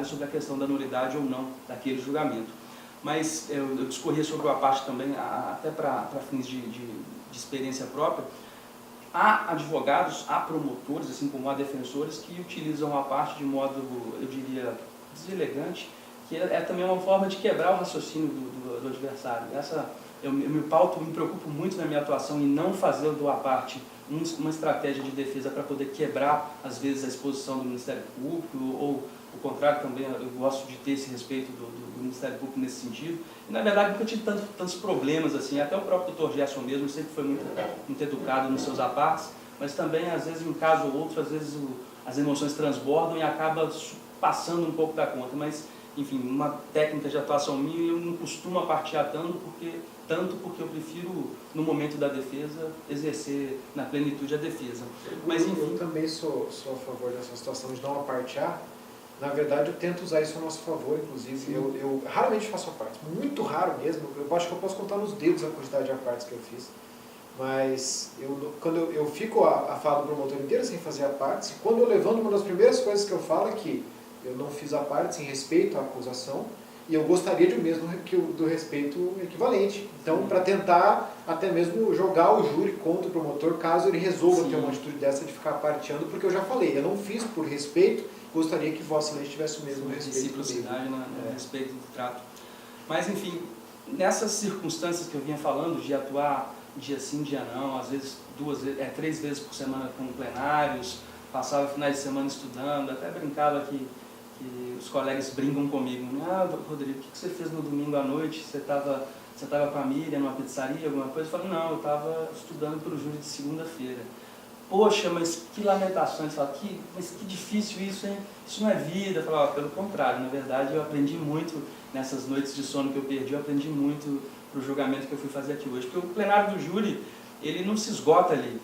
sobre a questão da nulidade ou não daquele julgamento. Mas eu discorri sobre a parte também, até para fins de experiência própria. Há advogados, há promotores, assim como há defensores, que utilizam a parte de modo, eu diria, deselegante, que é também uma forma de quebrar o raciocínio do adversário. Eu me preocupo muito na minha atuação em não fazer do a parte uma estratégia de defesa para poder quebrar, às vezes, a exposição do Ministério Público, ou o contrário também, eu gosto de ter esse respeito do Ministério Público nesse sentido. E, na verdade, nunca tive tantos problemas, assim, até o próprio Dr. Gerson mesmo sempre foi muito educado nos seus apartes, mas também, às vezes, em um caso ou outro, às vezes as emoções transbordam e acaba passando um pouco da conta, mas, enfim, uma técnica de atuação minha, eu não costumo apartear tanto porque eu prefiro, no momento da defesa, exercer na plenitude a defesa. Mas, enfim, eu também sou a favor dessa situação de não apartear. Na verdade, eu tento usar isso a nosso favor, inclusive. Eu raramente faço apartes, muito raro mesmo. Eu acho que eu posso contar nos dedos a quantidade de apartes que eu fiz. Mas quando eu fico a fala do promotor inteira sem fazer apartes, quando eu levanto, uma das primeiras coisas que eu falo é que eu não fiz apartes em respeito à acusação, e eu gostaria de o mesmo do respeito equivalente. Então, para tentar até mesmo jogar o júri contra o promotor, caso ele resolva ter uma atitude dessa de ficar aparteando, porque eu já falei, eu não fiz por respeito, gostaria que Vossa Excelência tivesse o mesmo respeito. Reciprocidade no respeito do trato. Mas, enfim, nessas circunstâncias que eu vinha falando, de atuar dia sim, dia não, às vezes 3 vezes por semana com plenários, passava finais de semana estudando, até brincava que os colegas brincam comigo, né? Ah, Rodrigo, o que você fez no domingo à noite? Você estava com a Miriam numa pizzaria, alguma coisa? Eu falei, não, eu estava estudando para o júri de segunda-feira. Poxa, mas que lamentação. Ele fala, mas que difícil isso, hein? Isso não é vida. Eu falo, pelo contrário, na verdade eu aprendi muito nessas noites de sono que eu perdi, eu aprendi muito para o julgamento que eu fui fazer aqui hoje. Porque o plenário do júri, ele não se esgota ali.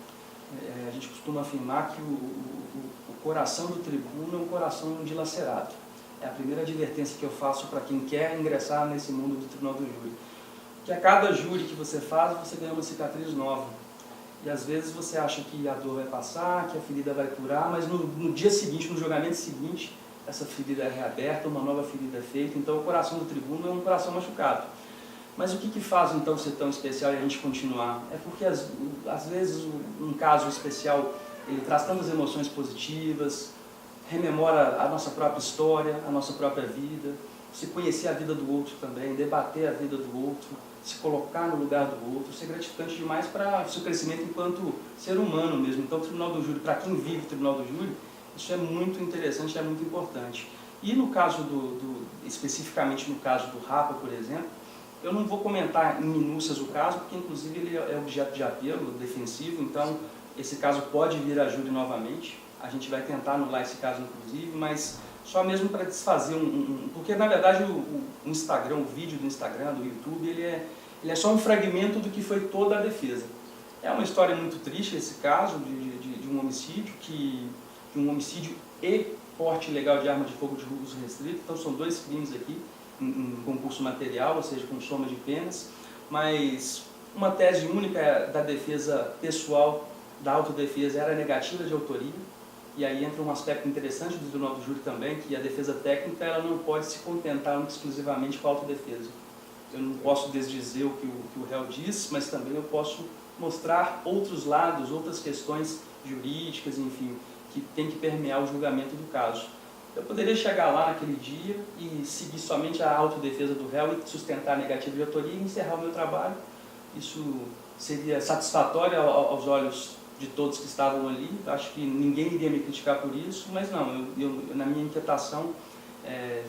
A gente costuma afirmar que o coração do tribuno é um coração dilacerado. É a primeira advertência que eu faço para quem quer ingressar nesse mundo do tribunal do júri. Que a cada júri que você faz, você ganha uma cicatriz nova. E às vezes você acha que a dor vai passar, que a ferida vai curar, mas no dia seguinte, no julgamento seguinte, essa ferida é reaberta, uma nova ferida é feita. Então o coração do tribuno é um coração machucado. Mas o que faz então ser tão especial e a gente continuar? É porque às vezes um caso especial ele traz tantas emoções positivas, rememora a nossa própria história, a nossa própria vida, se conhecer a vida do outro também, debater a vida do outro, se colocar no lugar do outro, isso é gratificante demais para o seu crescimento enquanto ser humano mesmo. Então o Tribunal do Júri, para quem vive o Tribunal do Júri, isso é muito interessante, é muito importante. E no caso especificamente no caso do Rapa, por exemplo, eu não vou comentar em minúcias o caso, porque inclusive ele é objeto de apelo defensivo, então esse caso pode vir a júri novamente. A gente vai tentar anular esse caso, inclusive, mas só mesmo para desfazer porque, na verdade, o Instagram, o vídeo do Instagram, do YouTube, ele é só um fragmento do que foi toda a defesa. É uma história muito triste esse caso de um homicídio, de um homicídio e porte ilegal de arma de fogo de uso restrito. Então, são 2 crimes aqui, em concurso material, ou seja, com soma de penas, mas uma tese única da defesa pessoal, da autodefesa, era negativa de autoria. E aí entra um aspecto interessante do Tribunal do Júri também, que a defesa técnica ela não pode se contentar exclusivamente com a autodefesa. Eu não posso desdizer o que o réu diz, mas também eu posso mostrar outros lados, outras questões jurídicas, enfim, que tem que permear o julgamento do caso. Eu poderia chegar lá naquele dia e seguir somente a autodefesa do réu e sustentar a negativa de autoria e encerrar o meu trabalho. Isso seria satisfatório aos olhos de todos que estavam ali. Acho que ninguém iria me criticar por isso, mas não, eu na minha inquietação,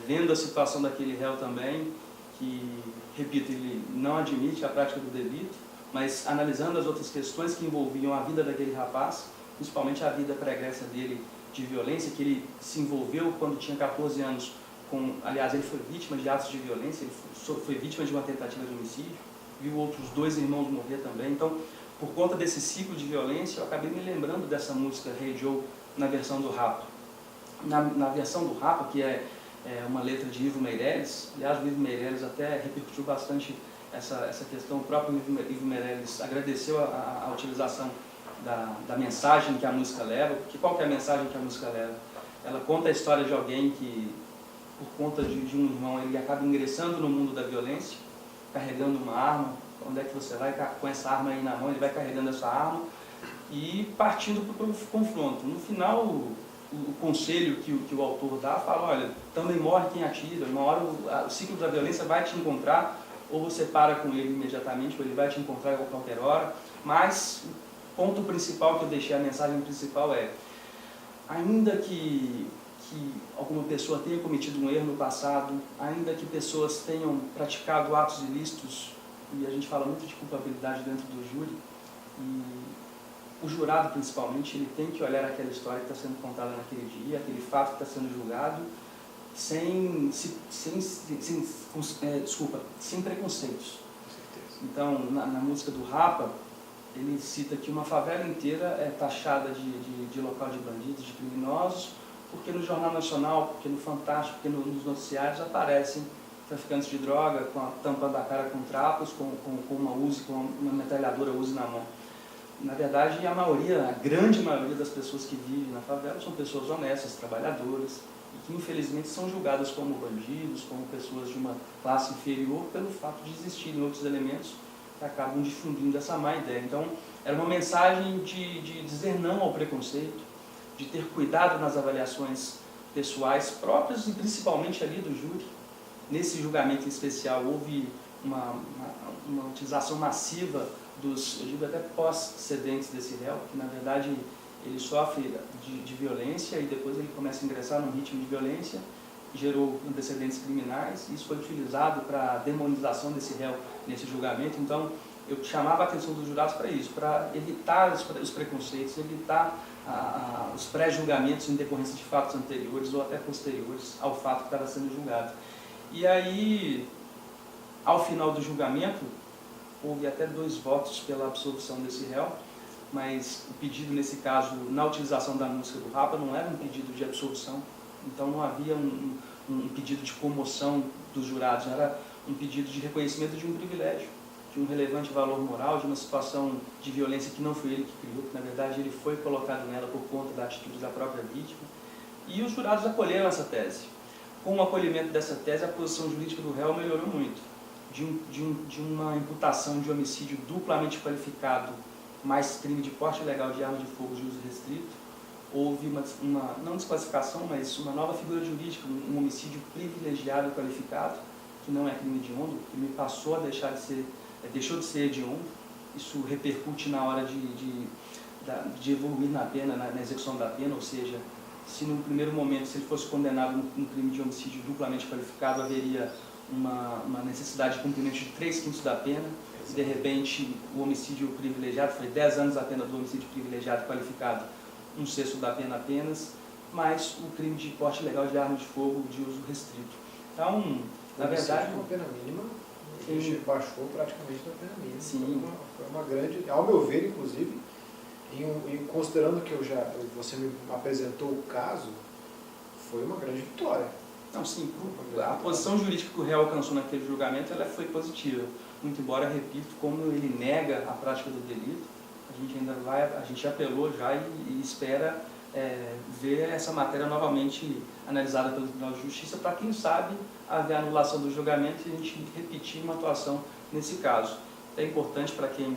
vendo a situação daquele réu também, que, repito, ele não admite a prática do delito, mas analisando as outras questões que envolviam a vida daquele rapaz, principalmente a vida pregressa dele de violência, que ele se envolveu quando tinha 14 anos, aliás, ele foi vítima de atos de violência, ele foi vítima de uma tentativa de homicídio, viu outros 2 irmãos morrer também. Então, por conta desse ciclo de violência, eu acabei me lembrando dessa música Hey Joe na versão do Rapa. Na versão do Rapa, que é uma letra de Ivo Meirelles, aliás, o Ivo Meirelles até repercutiu bastante essa questão, o próprio Ivo Meirelles agradeceu a utilização da mensagem que a música leva, porque qual que é a mensagem que a música leva? Ela conta a história de alguém que conta de um irmão, ele acaba ingressando no mundo da violência, carregando uma arma. Onde é que você vai com essa arma aí na mão? Ele vai carregando essa arma e partindo para o confronto. No final, o conselho que o autor dá fala, olha, também morre quem atira, uma hora o ciclo da violência vai te encontrar, ou você para com ele imediatamente, ou ele vai te encontrar a qualquer hora. Mas o ponto principal que eu deixei, a mensagem principal é, ainda que alguma pessoa tenha cometido um erro no passado, ainda que pessoas tenham praticado atos ilícitos, e a gente fala muito de culpabilidade dentro do júri, e o jurado principalmente, ele tem que olhar aquela história que está sendo contada naquele dia, aquele fato que está sendo julgado, sem preconceitos. Então, na música do Rapa, ele cita que uma favela inteira é taxada de local de bandidos, de criminosos, porque no Jornal Nacional, porque no Fantástico, porque nos noticiários aparecem traficantes de droga tampando a cara com trapos, com uma Uzi, com uma metralhadora Uzi na mão. Na verdade, a grande maioria das pessoas que vivem na favela são pessoas honestas, trabalhadoras, e que infelizmente são julgadas como bandidos, como pessoas de uma classe inferior, pelo fato de existirem outros elementos que acabam difundindo essa má ideia. Então, era uma mensagem de dizer não ao preconceito, de ter cuidado nas avaliações pessoais próprias e principalmente ali do júri. Nesse julgamento em especial, houve uma utilização massiva dos, eu digo até pós-cedentes desse réu, que na verdade ele sofre de violência e depois ele começa a ingressar num ritmo de violência, gerou antecedentes criminais, e isso foi utilizado para a demonização desse réu nesse julgamento. Então, eu chamava a atenção dos jurados para isso, para evitar os preconceitos, evitar os pré-julgamentos em decorrência de fatos anteriores ou até posteriores ao fato que estava sendo julgado. E aí, ao final do julgamento, houve até 2 votos pela absolvição desse réu, mas o pedido nesse caso, na utilização da música do Rapa, não era um pedido de absolvição, então não havia um pedido de comoção dos jurados, era um pedido de reconhecimento de um privilégio, de um relevante valor moral, de uma situação de violência que não foi ele que criou, que na verdade ele foi colocado nela por conta da atitude da própria vítima, e os jurados acolheram essa tese. Com o acolhimento dessa tese, a posição jurídica do réu melhorou muito. De uma imputação de homicídio duplamente qualificado, mais crime de porte ilegal de arma de fogo de uso restrito, houve uma não desclassificação, mas uma nova figura jurídica, um homicídio privilegiado qualificado, que não é crime hediondo, o crime passou a deixou de ser hediondo. Isso repercute na hora de evoluir na pena, na execução da pena, ou seja, se no primeiro momento, se ele fosse condenado no crime de homicídio duplamente qualificado, haveria uma necessidade de cumprimento de 3/5 da pena, e de repente o homicídio privilegiado, foi 10 anos a pena do homicídio privilegiado qualificado, 1/6 da pena apenas, mais o crime de porte ilegal de arma de fogo de uso restrito. Então, na verdade... Uma pena mínima, a gente baixou praticamente da pena mínima. Sim. Foi uma grande, ao meu ver, inclusive, considerando que você me apresentou o caso, foi uma grande vitória. Não, sim, a posição jurídica que o réu alcançou naquele julgamento, ela foi positiva. Muito embora, repito, como ele nega a prática do delito, a gente apelou já e espera ver essa matéria novamente analisada pelo Tribunal de Justiça, para quem sabe haver anulação do julgamento e a gente repetir uma atuação nesse caso. É importante para quem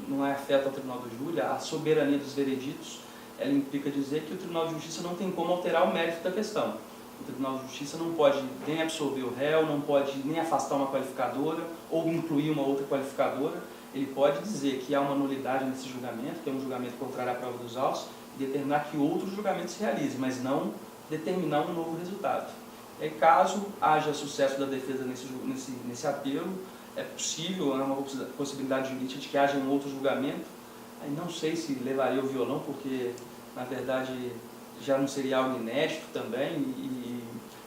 não é afeto ao Tribunal do Júri, a soberania dos vereditos, ela implica dizer que o Tribunal de Justiça não tem como alterar o mérito da questão. O Tribunal de Justiça não pode nem absolver o réu, não pode nem afastar uma qualificadora ou incluir uma outra qualificadora. Ele pode dizer que há uma nulidade nesse julgamento, que é um julgamento contrário à prova dos autos, e determinar que outro julgamento se realize, mas não determinar um novo resultado. E caso haja sucesso da defesa nesse apelo, é possível, é uma possibilidade jurídica de que haja um outro julgamento. Aí não sei se levaria o violão, porque na verdade já não seria algo inédito também,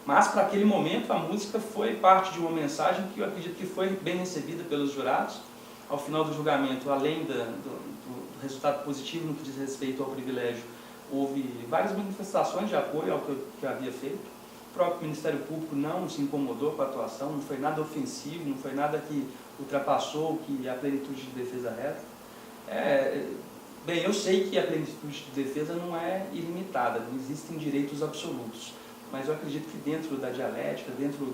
mas para aquele momento a música foi parte de uma mensagem que eu acredito que foi bem recebida pelos jurados. Ao final do julgamento, além do resultado positivo no que diz respeito ao privilégio, houve várias manifestações de apoio ao que eu havia feito. O próprio Ministério Público não se incomodou com a atuação, não foi nada ofensivo, não foi nada que ultrapassou a plenitude de defesa reta. Bem, eu sei que a plenitude de defesa não é ilimitada, não existem direitos absolutos, mas eu acredito que dentro da dialética, dentro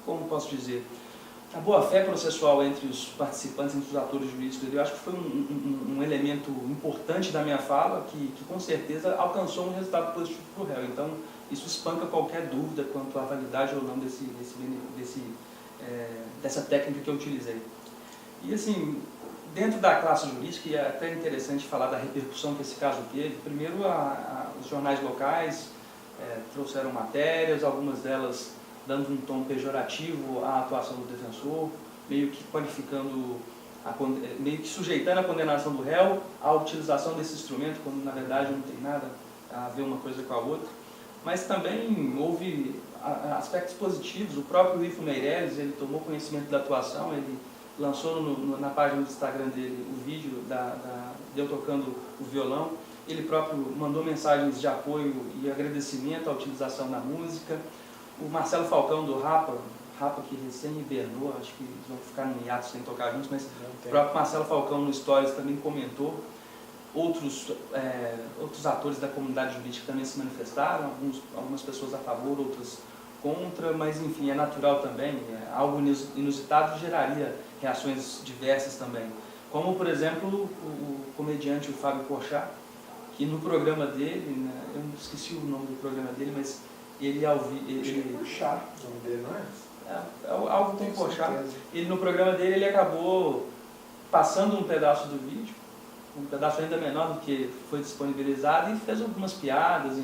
como posso dizer, a boa-fé processual entre os participantes, entre os atores jurídicos, eu acho que foi um elemento importante da minha fala, que com certeza alcançou um resultado positivo para o réu. Então, isso espanca qualquer dúvida quanto à validade ou não dessa técnica que eu utilizei. E assim, dentro da classe jurídica, e é até interessante falar da repercussão que esse caso teve. Primeiro, os jornais locais trouxeram matérias, algumas delas dando um tom pejorativo à atuação do defensor, meio que qualificando, meio que sujeitando a condenação do réu à utilização desse instrumento, quando na verdade não tem nada a ver uma coisa com a outra. Mas também houve aspectos positivos. O próprio Ifo Meirelles, ele tomou conhecimento da atuação, ele lançou na página do Instagram dele o vídeo de eu tocando o violão. Ele próprio mandou mensagens de apoio e agradecimento à utilização da música. O Marcelo Falcão do Rapa que recém hibernou, acho que eles vão ficar no hiato sem tocar juntos, mas o próprio Marcelo Falcão no Stories também comentou. Outros atores da comunidade jurídica também se manifestaram, algumas pessoas a favor, outras contra, mas enfim, é natural também, algo inusitado geraria reações diversas também. Como, por exemplo, o comediante o Fábio Porchat, que no programa dele, né, eu esqueci o nome do programa dele, mas ele ao vivo... Porchat, o nome dele, não é? Algo com Porchat. Ele, no programa dele, ele acabou passando um pedaço do vídeo, um pedaço ainda menor do que foi disponibilizado, e fez algumas piadas,